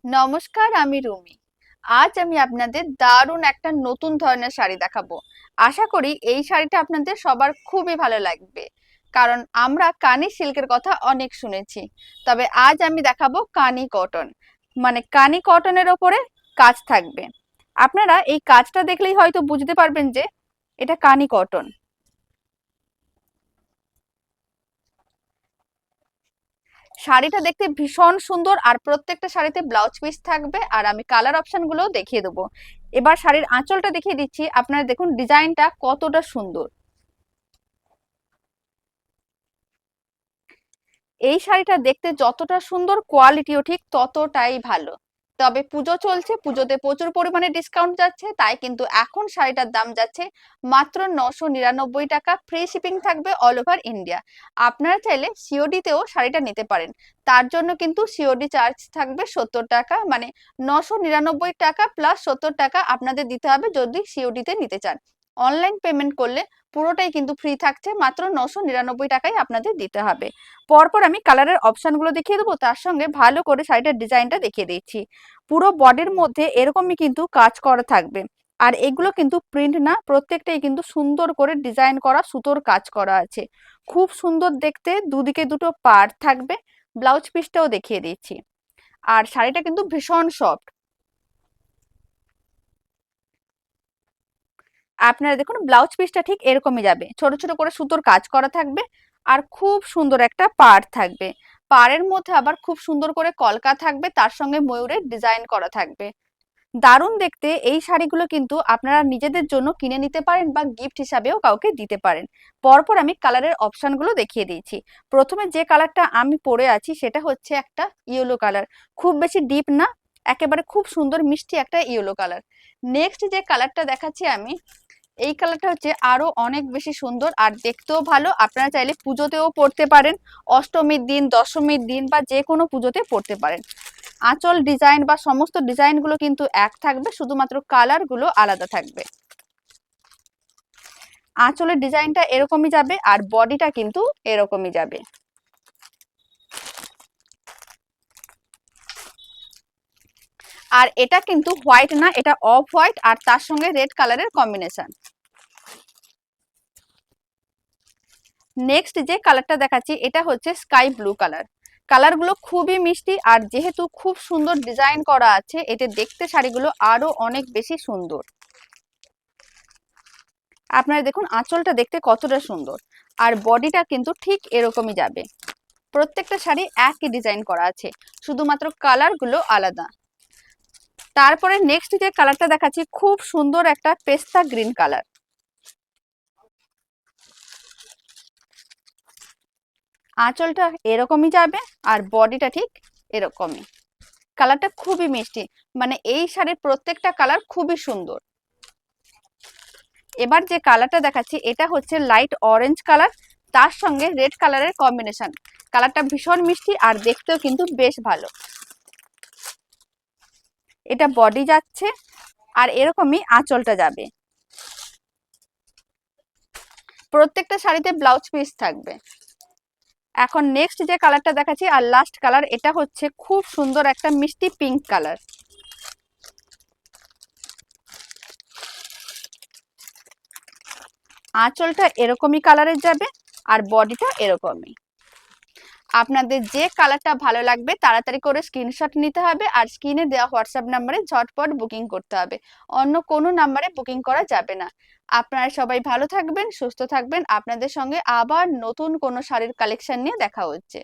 নমস্কার, আমি রুমি। আজ আমি আপনাদের দারুণ একটা নতুন ধরনের শাড়ি দেখাবো। আশা করি এই শাড়িটা আপনাদের সবার খুবই ভালো লাগবে, কারণ আমরা কানি সিল্কের কথা অনেক শুনেছি। তবে আজ আমি দেখাবো কানি কটন, মানে কানি কটনের ওপরে কাজ থাকবে। আপনারা এই কাজটা দেখলেই হয়তো বুঝতে পারবেন যে এটা কানি কটন। শাড়িটা দেখতে ভীষণ সুন্দর, আর প্রত্যেকটা শাড়িতে ব্লাউজ পিস থাকবে। আর আমি কালার অপশন গুলো দেখিয়ে দেবো। এবার শাড়ির আঁচলটা দেখিয়ে দিচ্ছি, আপনারা দেখুন ডিজাইনটা কতটা সুন্দর। এই শাড়িটা দেখতে যতটা সুন্দর, কোয়ালিটিও ঠিক ততটাই ভালো। তবে পুজো চলছে, পুজোতে প্রচুর পরিমাণে ডিসকাউন্ট যাচ্ছে, তাই কিন্তু এখন শাড়িটার দাম যাচ্ছে মাত্র 999 টাকা। ফ্রি শিপিং থাকবে অল ওভার ইন্ডিয়া। আপনারা চাইলে সিওডি তেও শাড়িটা নিতে পারেন। তার জন্য কিন্তু সিওডি চার্জ থাকবে 70 টাকা, মানে 999 টাকা প্লাস 70 টাকা আপনাদের দিতে হবে যদি সিওডি তে নিতে চান। অনলাইন পেমেন্ট করলে পুরোটাই কিন্তু ফ্রি থাকছে, মাত্র 999 টাকাই আপনাদের দিতে হবে। পরপর আমি কালারের অপশনগুলো দেখিয়ে দেবো, তার সঙ্গে ভালো করে শাড়িটার ডিজাইনটা দেখিয়ে দিচ্ছি। পুরো বডির মধ্যে এরকমই কিন্তু কাজ করা থাকবে। আর এগুলো কিন্তু প্রিন্ট না, প্রত্যেকটাই কিন্তু সুন্দর করে ডিজাইন করা, সুতোর কাজ করা আছে। খুব সুন্দর দেখতে, দুদিকে দুটো পাড় থাকবে। ব্লাউজ পিসটাও দেখিয়ে দিচ্ছি। আর শাড়িটা কিন্তু ভীষণ সফট। আপনারা দেখুন ব্লাউজ পিসটা ঠিক এরকমই যাবে, ছোট ছোট করে সুতোর কাজ করা থাকবে। আর খুব সুন্দর একটা পাড় থাকবে। পাড়ের মধ্যে আবার খুব সুন্দর করে কলকা থাকবে, তার সঙ্গে ময়ূরের ডিজাইন করা থাকবে। দারুণ দেখতে এই শাড়িগুলো কিন্তু আপনারা নিজেদের জন্য কিনে নিতে পারেন বা গিফট হিসাবেও কাউকে দিতে পারেন। পরপর আমি কালারের অপশনগুলো দেখিয়ে দিয়েছি। প্রথমে যে কালারটা আমি পরে আছি সেটা হচ্ছে একটা ইয়েলো কালার। খুব বেশি ডিপ না, একেবারে খুব সুন্দর মিষ্টি একটা ইয়েলো কালার। নেক্সট যে কালারটা দেখাচ্ছি আমি, এই কালারটা হচ্ছে আরো অনেক বেশি সুন্দর আর দেখতেও ভালো। আপনারা চাইলে পুজোতেও পরতে পারেন, অষ্টমীর দিন, দশমীর দিন বা যে কোনো পুজোতে পরতে পারেন। আঁচল ডিজাইন বা সমস্ত ডিজাইন গুলো কিন্তু এক থাকবে, শুধুমাত্র কালার গুলো আলাদা থাকবে। আঁচলের ডিজাইনটা এরকমই যাবে আর বডিটা কিন্তু এরকমই যাবে। আর এটা কিন্তু হোয়াইট না, এটা অফ হোয়াইট আর তার সঙ্গে রেড কালারের কম্বিনেশন। নেক্সট যে কালারটা দেখাচ্ছি এটা হচ্ছে স্কাই ব্লু কালার। কালারগুলো খুবই মিষ্টি, আর যেহেতু খুব সুন্দর ডিজাইন করা আছে, এতে দেখতে শাড়িগুলো আরো অনেক বেশি সুন্দর। আপনারা দেখুন আঁচলটা দেখতে কতটা সুন্দর, আর বডিটা কিন্তু ঠিক এরকমই যাবে। প্রত্যেকটা শাড়ি একই ডিজাইন করা আছে, শুধুমাত্র কালারগুলো আলাদা। তারপরে নেক্সট যে কালারটা দেখাচ্ছি খুব সুন্দর একটা পেস্তা গ্রিন কালার। আঁচলটা এরকমই যাবে আর বডিটা ঠিক এরকমই। কালারটা খুবই মিষ্টি, মানে এই শাড়ির প্রত্যেকটা কালার খুবই সুন্দর। এবার যে কালারটা দেখাচ্ছি এটা হচ্ছে লাইট অরেঞ্জ কালার, তার সঙ্গে রেড কালারের কম্বিনেশন। কালারটা ভীষণ মিষ্টি আর দেখতেও কিন্তু বেশ ভালো। এটা বডি যাচ্ছে আর এরকমই আঁচলটা যাবে। প্রত্যেকটা শাড়িতে ব্লাউজ পিস থাকবে। এখন নেক্সট যে কালারটা দেখাচ্ছি আর লাস্ট কালার, এটা হচ্ছে খুব সুন্দর একটা মিষ্টি পিঙ্ক কালার। আঁচলটা এরকমই কালারের যাবে আর বডিটা এরকমই। আপনাদের যে কালারটা ভালো লাগবে তাড়াতাড়ি করে স্ক্রিনশট নিতে হবে, আর স্ক্রিনে দেওয়া হোয়াটসঅ্যাপ নাম্বারে ঝটপট বুকিং করতে হবে। অন্য কোনো নাম্বারে বুকিং করা যাবে না। আপনারা সবাই ভালো থাকবেন, সুস্থ থাকবেন। আপনাদের সঙ্গে আবার নতুন কোনো শাড়ির কালেকশন নিয়ে দেখা হচ্ছে।